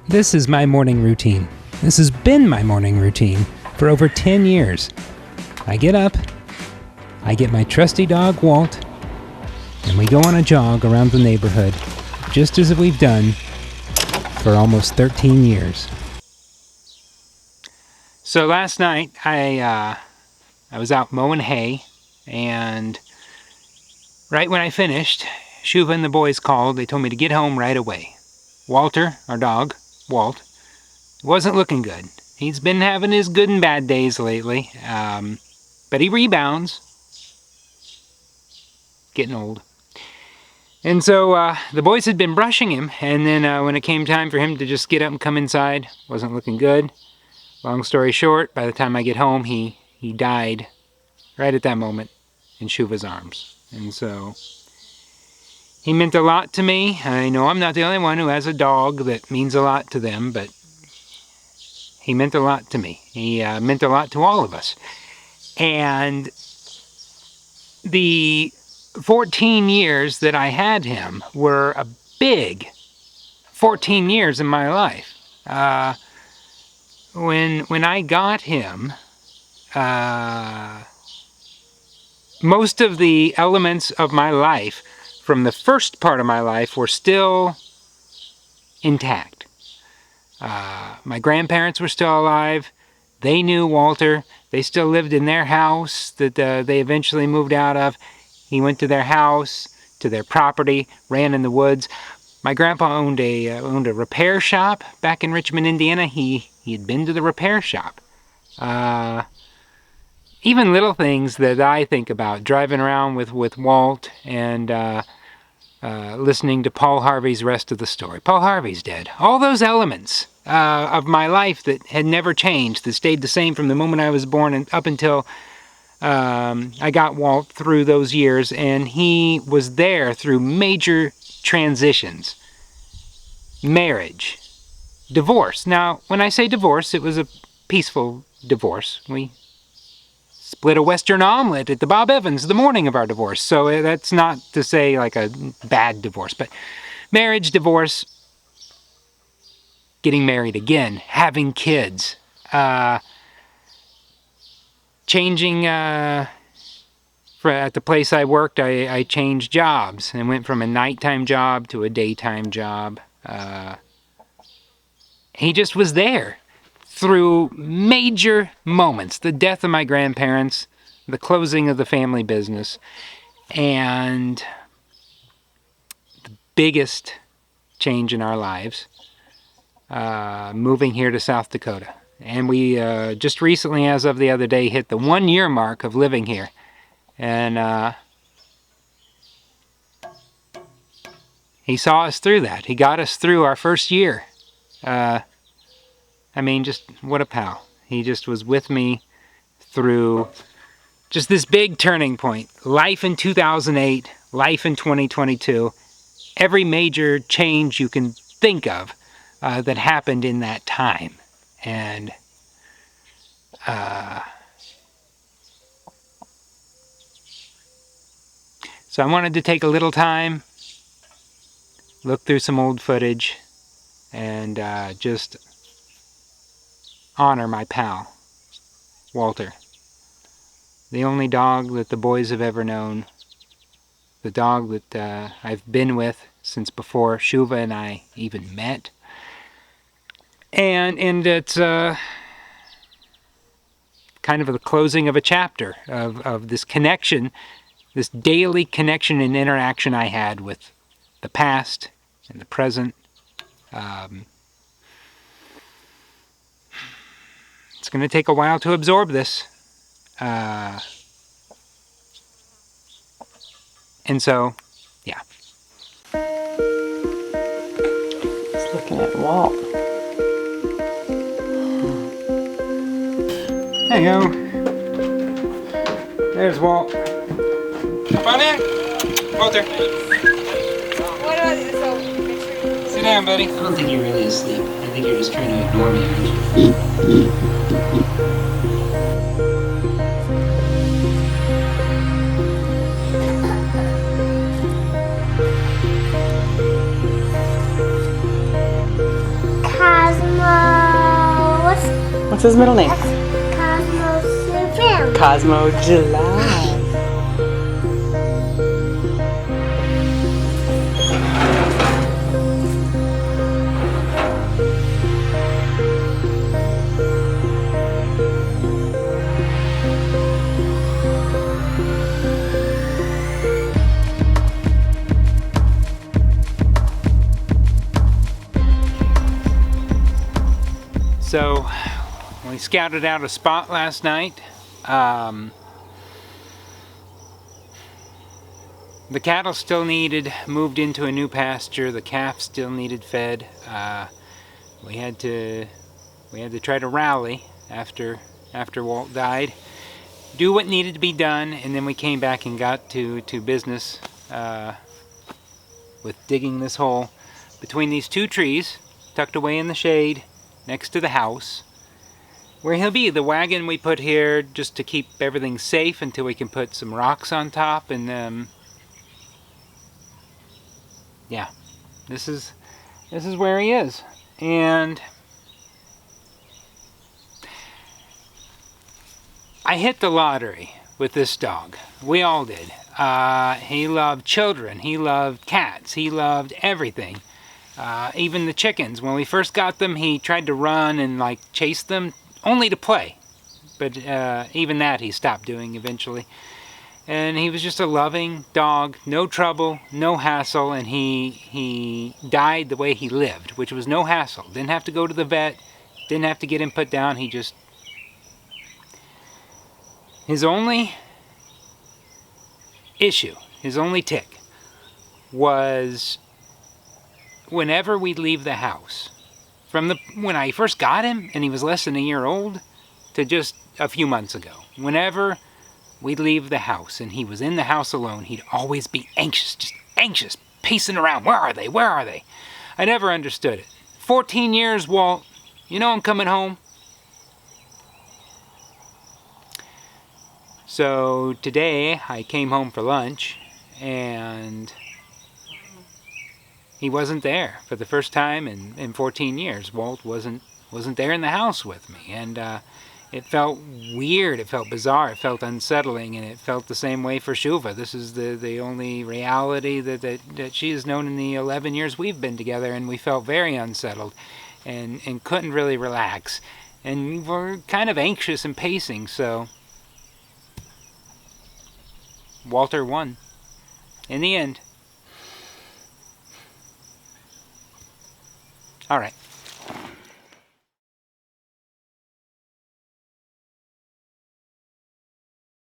This is my morning routine. This has been my morning routine for over 10 years. I get up, I get my trusty dog Walt, and we go on a jog around the neighborhood, just as we've done for almost 13 years. So last night I was out mowing hay, and right when I finished, Shuva and the boys called. They told me to get home right away. Walter, our dog, Walt, wasn't looking good. He's been having his good and bad days lately, but he rebounds. Getting old. And so the boys had been brushing him, and then when it came time for him to just get up and come inside, wasn't looking good. Long story short, by the time I get home, he died right at that moment in Shuva's arms. And so he meant a lot to me. I know I'm not the only one who has a dog that means a lot to them, but he meant a lot to me. He meant a lot to all of us. And the 14 years that I had him were a big 14 years in my life. When I got him, most of the elements of my life from the first part of my life were still intact. My grandparents were still alive. They knew Walter. They still lived in their house that they eventually moved out of. He went to their house, to their property, ran in the woods. My grandpa owned a repair shop back in Richmond, Indiana. He had been to the repair shop. Even little things that I think about, driving around with Walt and listening to Paul Harvey's rest of the story. Paul Harvey's dead. All those elements of my life that had never changed, that stayed the same from the moment I was born and up until I got Walt through those years, and he was there through major transitions. Marriage. Divorce. Now, when I say divorce, it was a peaceful divorce. We split a Western omelet at the Bob Evans the morning of our divorce, so that's not to say like a bad divorce, but marriage, divorce, getting married again, having kids, changing, at the place I worked, I changed jobs and went from a nighttime job to a daytime job. He just was there through major moments, the death of my grandparents, the closing of the family business, and the biggest change in our lives, moving here to South Dakota. And we just recently, as of the other day, hit the 1 year mark of living here. And he saw us through that. He got us through our first year. I mean, just what a pal. He just was with me through just this big turning point. Life in 2008, life in 2022, every major change you can think of that happened in that time. And so I wanted to take a little time, look through some old footage, and just honor my pal, Walter. The only dog that the boys have ever known. The dog that I've been with since before Shuva and I even met. And it's kind of the closing of a chapter of this connection, this daily connection and interaction I had with the past and the present. It's going to take a while to absorb this. And so, yeah. Just looking at Walt. There you go. There's Walt. Come on in. Walter. Sit down, buddy. I don't think you're really asleep. I think you're just trying to ignore me, aren't you? Hi. What's his middle name? Cosmo Savannah. Cosmo July. So we scouted out a spot last night. The cattle still needed moved into a new pasture. The calf still needed fed. We had to try to rally after Walt died, do what needed to be done, and then we came back and got to business with digging this hole between these two trees, tucked away in the shade next to the house, where he'll be. The wagon we put here just to keep everything safe until we can put some rocks on top, and yeah, this is where he is. And I hit the lottery with this dog. We all did. He loved children. He loved cats. He loved everything. Even the chickens. When we first got them, he tried to run and like chase them, only to play. But even that he stopped doing eventually. And he was just a loving dog, no trouble, no hassle, and he died the way he lived, which was no hassle. Didn't have to go to the vet, didn't have to get him put down. He just... His only issue, his only tick, was whenever we'd leave the house. When I first got him, and he was less than a year old, to just a few months ago. Whenever we'd leave the house and he was in the house alone, he'd always be anxious, just anxious, pacing around. Where are they? Where are they? I never understood it. 14 years, Walt. You know I'm coming home. So today I came home for lunch and he wasn't there for the first time in 14 years. Walt wasn't there in the house with me, and it felt weird, it felt bizarre, it felt unsettling, and it felt the same way for Shuva. This is the only reality that she has known in the 11 years we've been together, and we felt very unsettled and couldn't really relax. And we're kind of anxious and pacing, so Walter won in the end. All right.